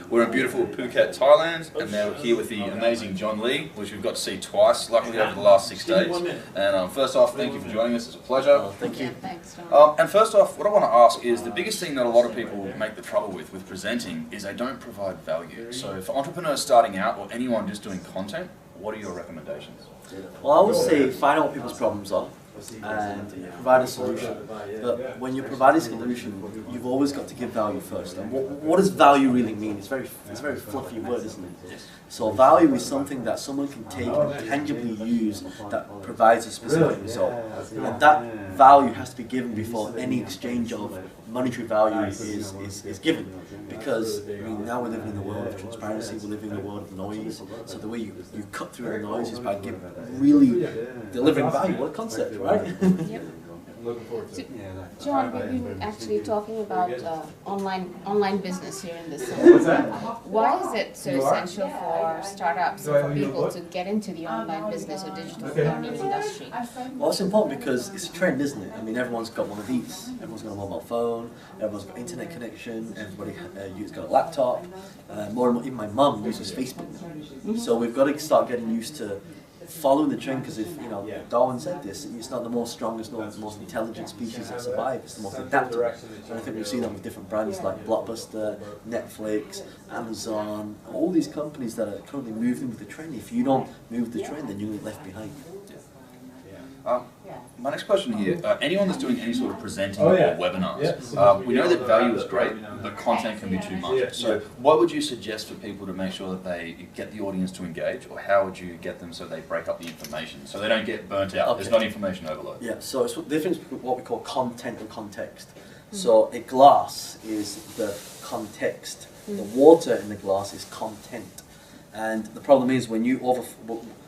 We're in beautiful Phuket, Thailand, and now we're here with the amazing John Lee, which we've got to see twice, luckily over the last 6 days. And first off, thank you for joining us, it's a pleasure. Thank you. Yeah, thanks, John. And first off, what I want to ask is, the biggest thing that a lot of people make the trouble with presenting is they don't provide value. So for entrepreneurs starting out, or anyone just doing content, what are your recommendations? Well, I would say find out what people's problems are and provide a solution. But when you provide a solution, you've always got to give value first. And what does value really mean? It's a very fluffy word, isn't it? So value is something that someone can take and tangibly use that provides a specific result. And that value has to be given before any exchange of monetary value is given. Because I mean, now we're living in the world of transparency, we're living in the world of noise. So the way you cut through the noise is by really delivering value. What a concept, right? Yep. So, John, we've been actually talking about online business here in this summit. Why is it so essential for startups and for people to get into the online business or digital learning industry? Well, it's important because it's a trend, isn't it? I mean, everyone's got one of these. Everyone's got a mobile phone, everyone's got internet connection, everybody has got a laptop. More and more, even my mum uses Facebook now. So we've got to start getting used to following the trend, because if Darwin said this, it's not the most strongest nor the most intelligent species that survive, it's the most adaptable. And I think we've seen that with different brands like Blockbuster, Netflix, Amazon, all these companies that are currently moving with the trend. If you don't move the trend, then you'll get left behind. My next question here, anyone that's doing any sort of presenting or webinars, we know that value is great, but content can be too much. So what would you suggest for people to make sure that they get the audience to engage, or how would you get them so they break up the information, so they don't get burnt out? There's not information overload. Yeah, so it's the difference between what we call content and context. So a glass is the context, the water in the glass is content. And the problem is when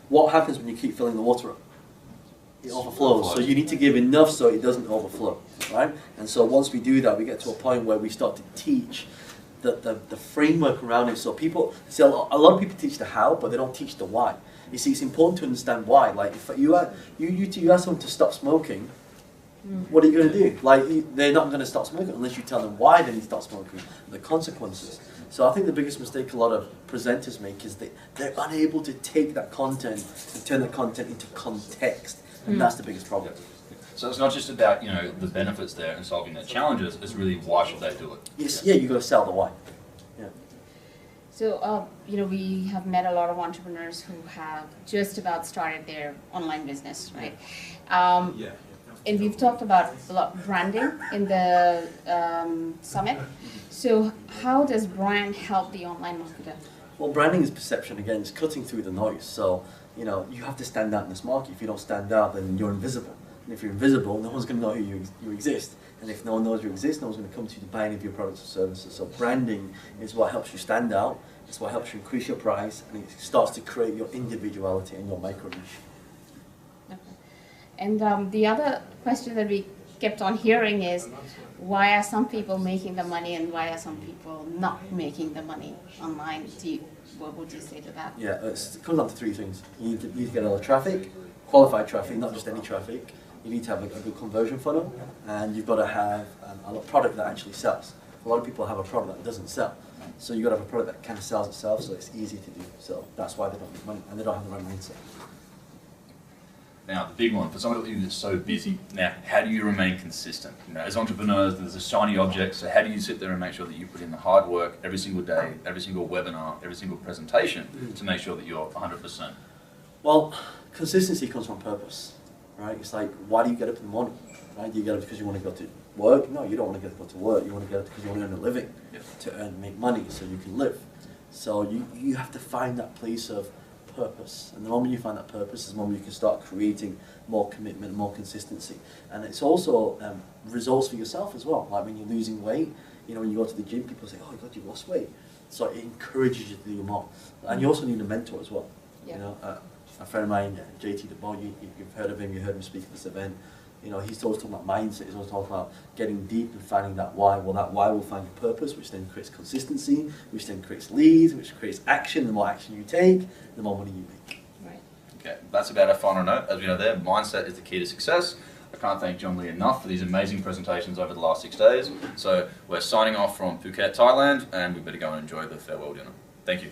what happens when you keep filling the water up? It overflows. So you need to give enough so it doesn't overflow, right? And so once we do that, we get to a point where we start to teach the framework around it. So people, a lot of people teach the how, but they don't teach the why. You see, it's important to understand why. Like if you ask someone to stop smoking, what are you going to do? Like they're not going to stop smoking unless you tell them why they need to stop smoking, the consequences. So I think the biggest mistake a lot of presenters make is they're unable to take that content and turn the content into context. And that's the biggest problem. So it's not just about the benefits there and solving their challenges. It's really why should they do it? Yes, yeah, you got to sell the why. Yeah. So we have met a lot of entrepreneurs who have just about started their online business, right? And we've talked about a lot of branding in the summit. So how does brand help the online marketer? Well, branding is perception again. It's cutting through the noise. So you have to stand out in this market. If you don't stand out, then you're invisible. And if you're invisible, no one's going to know who you exist. And if no one knows you exist, no one's going to come to you to buy any of your products or services. So branding is what helps you stand out. It's what helps you increase your price, and it starts to create your individuality and your micro niche. Okay. And the other question that we kept on hearing is, why are some people making the money and why are some people not making the money online? What would you say to that? Yeah, it comes down to three things. You need to get a lot of traffic, qualified traffic, not just any traffic. You need to have a good conversion funnel, and you've got to have a product that actually sells. A lot of people have a product that doesn't sell. So you've got to have a product that kind of sells itself, so it's easy to do. So that's why they don't make money, and they don't have the right mindset. Now, the big one, for somebody who's so busy, now, how do you remain consistent? As entrepreneurs, there's a shiny object, so how do you sit there and make sure that you put in the hard work every single day, every single webinar, every single presentation to make sure that you're 100%? Well, consistency comes from purpose, right? It's like, why do you get up in the morning? Right? Do you get up because you want to go to work? No, you don't want to go to work. You want to get up because you want to earn a living, to make money so you can live. So you have to find that place of purpose, and the moment you find that purpose is the moment you can start creating more commitment, more consistency. And it's also results for yourself as well. Like when you're losing weight, when you go to the gym, people say, oh God, you've lost weight. So it encourages you to do more. And you also need a mentor as well. A friend of mine, JT DeBon, you've heard of him, you heard him speak at this event. He's always talking about mindset, he's always talking about getting deep and finding that why. Well, that why will find your purpose, which then creates consistency, which then creates leads, which creates action. The more action you take, the more money you make. Right. Okay, that's about our final note. As we know there, mindset is the key to success. I can't thank John Lee enough for these amazing presentations over the last 6 days. So we're signing off from Phuket, Thailand, and we better go and enjoy the farewell dinner. Thank you.